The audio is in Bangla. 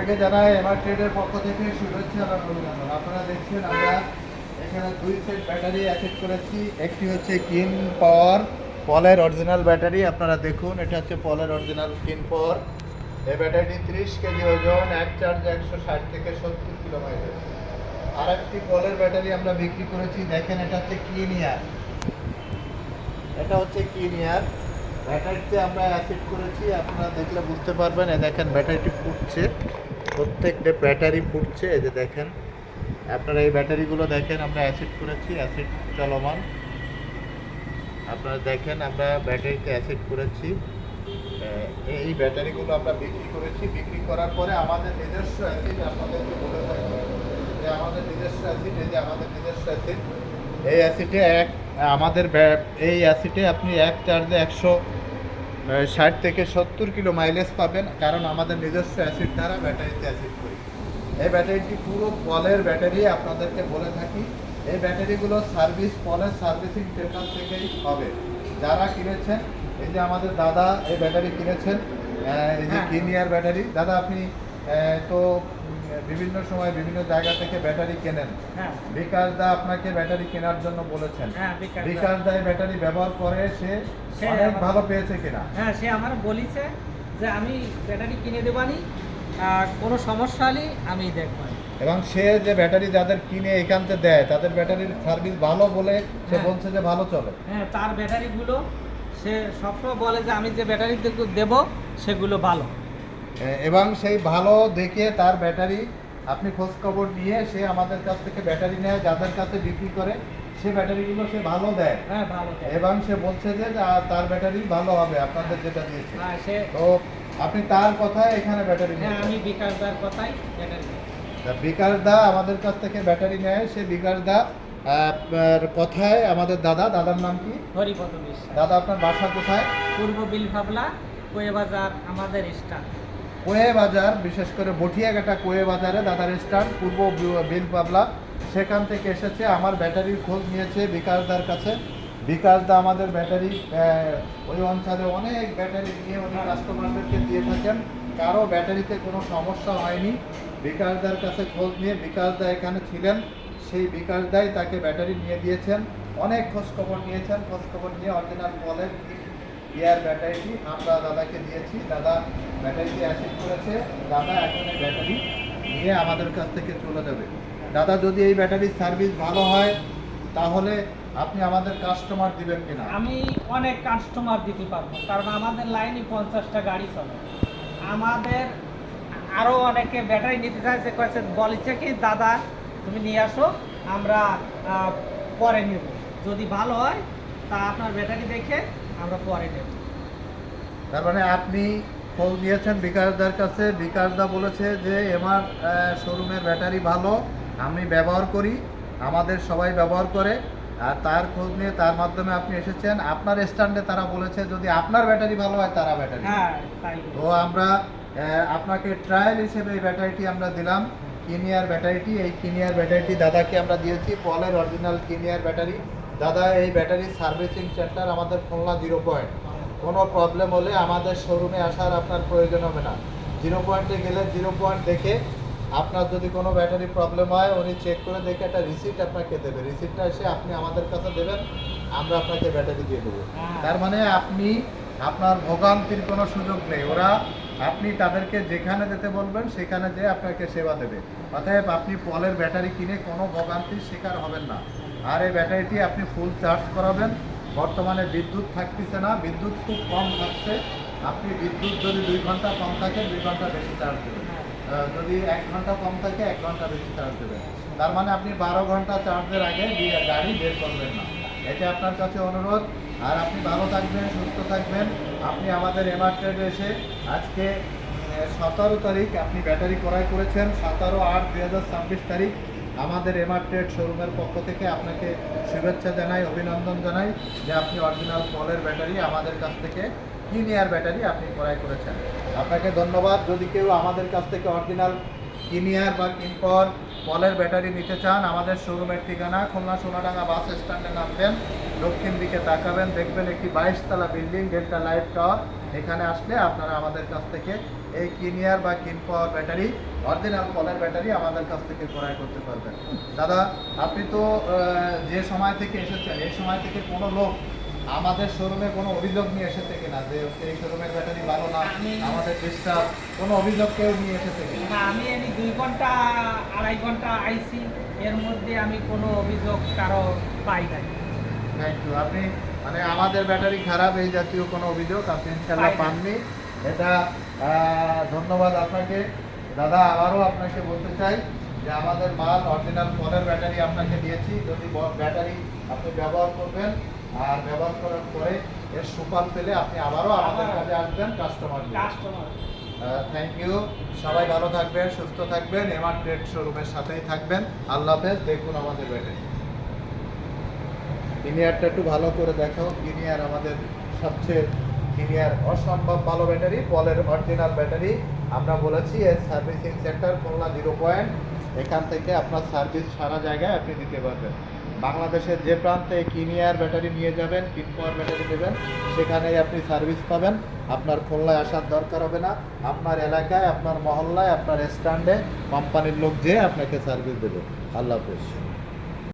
আগে জানাই এমআর ট্রেডের পক্ষ থেকে শুভেচ্ছা এবং অভিনন্দন। আপনারা দেখছেন আমরা এখানে দুই সেট ব্যাটারি অ্যাসেট করেছি। একটি হচ্ছে কিন পাওয়ার পলের অরিজিনাল ব্যাটারি, আপনারা দেখুন এটা হচ্ছে পলের অরিজিনাল কিন পাওয়ার। এই ব্যাটারিটি 30 কেজি ওজন, এক চার্জে 160 থেকে 70 কিলো মাইলেজ। আর একটি পলের ব্যাটারি আমরা বিক্রি করেছি, দেখেন এটা হচ্ছে কিনিয়ার, এটা হচ্ছে কিনিয়ার ব্যাটারিতে আমরা অ্যাসিড করেছি। আপনারা দেখলে বুঝতে পারবেন, এই দেখেন ব্যাটারিটি ফুটছে, প্রত্যেকটা ব্যাটারি ফুটছে। এই যে দেখেন, আপনারা এই ব্যাটারিগুলো দেখেন আমরা অ্যাসিড করেছি, অ্যাসিড চলমান। আপনারা দেখেন আমরা ব্যাটারিতে অ্যাসিড করেছি। এই ব্যাটারিগুলো আমরা বিক্রি করেছি। বিক্রি করার পরে আমাদের নিজস্ব অ্যাসিড আপনাদেরকে বলে থাকি যে আমাদের নিজস্ব অ্যাসিড, এই যে আমাদের নিজস্ব অ্যাসিড। এই অ্যাসিডে এই অ্যাসিডে আপনি এক চার্জে 160 থেকে 70 কিলো মাইলেজ পাবেন, কারণ আমাদের নিজস্ব অ্যাসিড দ্বারা ব্যাটারিতে অ্যাসিড করি। এই ব্যাটারিটি পুরো পলের ব্যাটারি, আপনাদেরকে বলে থাকি এই ব্যাটারিগুলো পলের সার্ভিসিং সেন্টার থেকেই হবে। যারা কিনেছেন, এই যে আমাদের দাদা এই ব্যাটারি কিনেছেন, এই যে কিনিয়ার ব্যাটারি। দাদা আপনি তো বিভিন্ন সময় বিভিন্ন জায়গা থেকে ব্যাটারি কেনেন। বিকাশ দা আপনাকে ব্যাটারি কেনার জন্য বলেছেন। বিকাশ দা এই ব্যাটারি ব্যবহার করে সে অনেক ভালো পেয়েছে কিনা? হ্যাঁ, সে আমার বলেছে যে আমি ব্যাটারি কিনে দেবানি, কোনো সমস্যা হলে আমি দেখব। এবং সে যে ব্যাটারি যাদের কিনে এখান থেকে দেয় তাদের ব্যাটারির সার্ভিস ভালো বলে সে বলছে যে ভালো চলে। হ্যাঁ, তার ব্যাটারিগুলো সে সবসময় বলে যে আমি যে ব্যাটারি দেব সেগুলো ভালো। এবং সেই ভালো দেখে তার ব্যাটারি আপনি খোঁজ খবর নিয়ে সে আমাদের কাছ থেকে ব্যাটারি নেয়, যাদের কাছে বিক্রি করে সে ব্যাটারিগুলো সে ভালো দেয়। হ্যাঁ, ভালো দেয়। এবং সে বলছে যে তার ব্যাটারি ভালো হবে আপনাদের যেটা দিয়েছে। সে তো আপনি তার কথায় এখানে ব্যাটারি নেন? হ্যাঁ, আমি বিকাশ দার কথাই ব্যাটারি নেই। বিকাশ দা আমাদের কাছ থেকে ব্যাটারি নেয়, সে বিকাশ দা কথায় আমাদের দাদার নাম কি? হরিপদ বিশ্বাস। দাদা আপনার বাসা কোথায়? পূর্ব বিলভাবলা, কোয়ে বাজার আমাদের স্টান। কোয়ে বাজার, বিশেষ করে বটিয়াঘাটা কোয়ে বাজারে দাদার স্টান, পূর্ব বিল পাবলা। সেখান থেকে এসেছে, আমার ব্যাটারির খোঁজ নিয়েছে বিকাশদার কাছে। বিকাশদা আমাদের ব্যাটারি ওই অঞ্চলে অনেক ব্যাটারি নিয়ে উনি কাস্টমারদেরকে দিয়ে থাকেন, কারো ব্যাটারিতে কোনো সমস্যা হয়নি। বিকাশদার কাছে খোঁজ নিয়ে বিকাশদা এখানে ছিলেন, সেই বিকাশদাই তাকে ব্যাটারি নিয়ে দিয়েছেন। অনেক খোঁজখবর নিয়েছেন, খোঁজখবর নিয়ে অরিজিনাল পলের ইয়ার ব্যাটারিটি আমরা দাদাকে দিয়েছি। দাদা ব্যাটারিটি অ্যাসিড করেছে। দাদা এখন এই ব্যাটারি নিয়ে আমাদের কাছ থেকে চলে যাবে। দাদা যদি এই ব্যাটারির সার্ভিস ভালো হয় তাহলে আপনি আমাদের কাস্টমার দিবেন কিনা? আমি অনেক কাস্টমার দিতে পারবো, কারণ আমাদের লাইনে 50টা গাড়ি চলে। আমাদের আরও অনেকে ব্যাটারি নিতে চাইছে, বলেছে কি দাদা তুমি নিয়ে আসো, আমরা পরে নেব, যদি ভালো হয় তা আপনার ব্যাটারি দেখে আমরা পরে নেব। তার মানে আপনি খোঁজ নিয়েছেন বিকাশদার কাছে, বিকাশদা বলেছে যে আমার শোরুমের ব্যাটারি ভালো, আমি ব্যবহার করি, আমাদের সবাই ব্যবহার করে। আর তার খোঁজ নিয়ে তার মাধ্যমে আপনি এসেছেন। আপনার স্ট্যান্ডে তারা বলেছে যদি আপনার ব্যাটারি ভালো হয় তারা ব্যাটারি। হ্যাঁ, তাই। তো আমরা আপনাকে ট্রায়াল হিসেবে এই ব্যাটারিটি আমরা দিলাম, কিনিয়ার ব্যাটারিটি। এই কিনিয়ার ব্যাটারিটি দাদাকে আমরা দিয়েছি, পলের অরিজিনাল কিনিয়ার ব্যাটারি। দাদা এই ব্যাটারির সার্ভিসিং সেন্টার আমাদের খুলনা 0 পয়েন্ট। কোনো প্রবলেম হলে আমাদের শোরুমে আসার আপনার প্রয়োজন হবে না। 0 পয়েন্টে গেলে 0 পয়েন্ট দেখে আপনার যদি কোনো ব্যাটারি প্রবলেম হয় উনি চেক করে দেখে একটা রিসিপ্ট আপনাকে দেবে। রিসিপ্টটা এসে আপনি আমাদের কাছে দেবেন, আমরা আপনাকে ব্যাটারি দিয়ে দেবো। তার মানে আপনি আপনার ভোগান্তির কোনো সুযোগ নেই। আপনি তাদেরকে যেখানে যেতে বলবেন সেখানে যেয়ে আপনাকে সেবা দেবে। অতএব আপনি পলের ব্যাটারি কিনে কোনো ভোগান্তির শিকার হবেন না। আর এই ব্যাটারিটি আপনি ফুল চার্জ করাবেন। বর্তমানে বিদ্যুৎ থাকতেছে না, বিদ্যুৎ খুব কম থাকছে। আপনি বিদ্যুৎ যদি 2 ঘন্টা কম থাকে 2 ঘন্টা বেশি চার্জ দেবেন, যদি 1 ঘন্টা কম থাকে 1 ঘন্টা বেশি চার্জ দেবেন। তার মানে আপনি 12 ঘন্টা চার্জের আগে গাড়ি বের করবেন না, এটা আপনার কাছে অনুরোধ। আর আপনি ভালো থাকবেন, সুস্থ থাকবেন। আপনি আমাদের এমআর ট্রেডে এসে আজকে 17 তারিখ আপনি ব্যাটারি ক্রয় করেছেন, 17/8/2026 তারিখ আমাদের এমআর ট্রেড শোরুমের পক্ষ থেকে আপনাকে শুভেচ্ছা জানাই, অভিনন্দন জানাই যে আপনি অরিজিনাল পলের ব্যাটারি আমাদের কাছ থেকে কিনিয়ার ব্যাটারি আপনি ক্রয় করেছেন। আপনাকে ধন্যবাদ। যদি কেউ আমাদের কাছ থেকে অরিজিনাল কিনিয়ার বা কিনপর পলের ব্যাটারি নিতে চান, আমাদের শোরুমের ঠিকানা খুলনা সোনাডাঙ্গা বাস স্ট্যান্ডে নামবেন, দক্ষিণ দিকে তাকাবেন, দেখবেন একটি 22 তলা বিল্ডিং, ডেল্টা লাইফ টাওয়ার। এখানে আসলে আপনারা আমাদের কাছ থেকে এই কিনিয়ার বা কিন পাওয়ার ব্যাটারি অরিজিনাল পলের ব্যাটারি আমাদের কাছ থেকে ক্রয় করতে পারবেন। দাদা, আপনি তো যে সময় থেকে এসেছেন এই সময় থেকে কোনো লোক আমাদের শোরুমে কোনো অভিযোগ নিয়ে এসেছে কিনা যে এই শোরুমের ব্যাটারি ভালো না, আমাদের ডিস্টার্ব, কোনো অভিযোগ কেউ নিয়ে এসেছে কিনা? না, আমি এই 2 ঘন্টা 2.5 ঘন্টা আইছি, এর মধ্যে আমি কোনো অভিযোগ কারো পাই নাই। Thank you. আপনি মানে আমাদের ব্যাটারি খারাপ এই জাতীয় কোনো অভিযোগ আপনি ইনশাল্লাহ পাই না। পাননি, এটা ধন্যবাদ আপনাকে। দাদা, আবারও আপনাকে বলতে চাই যে আমাদের মাল অরিজিনাল পলের ব্যাটারি আপনাকে দিয়েছি। যদি ব্যাটারি আপনি ব্যবহার করবেন আর ব্যবহার করার পরে এর সুফল পেলে আপনি আবারও আমাদের কাছে আসবেন কাস্টমার। Customer thank you. সবাই ভালো থাকবেন, সুস্থ থাকবেন, এমআর ট্রেড শোরুমের সাথেই থাকবেন। আল্লাহ হাফেজ। দেখুন আমাদের ব্যাটারি কিনিয়ারটা একটু ভালো করে দেখো। কিনিয়ার আমাদের সবচেয়ে কিনিয়ার অসম্ভব ভালো ব্যাটারি, পলের অরিজিনাল ব্যাটারি। আমরা বলেছি এর সার্ভিসিং সেন্টার খুলনা 0 পয়েন্ট, এখান থেকে আপনার সার্ভিস সারা জায়গায় আপনি দিতে পারবেন। বাংলাদেশের যে প্রান্তে কিনিয়ার ব্যাটারি নিয়ে যাবেন, কিন পাওয়ার ব্যাটারি নেবেন, সেখানেই আপনি সার্ভিস পাবেন। আপনার খুলনায় আসার দরকার হবে না। আপনার এলাকায়, আপনার মহল্লায়, আপনার স্ট্যান্ডে কোম্পানির লোক যেয়ে আপনাকে সার্ভিস দেবে। আল্লাহ হাফেজ।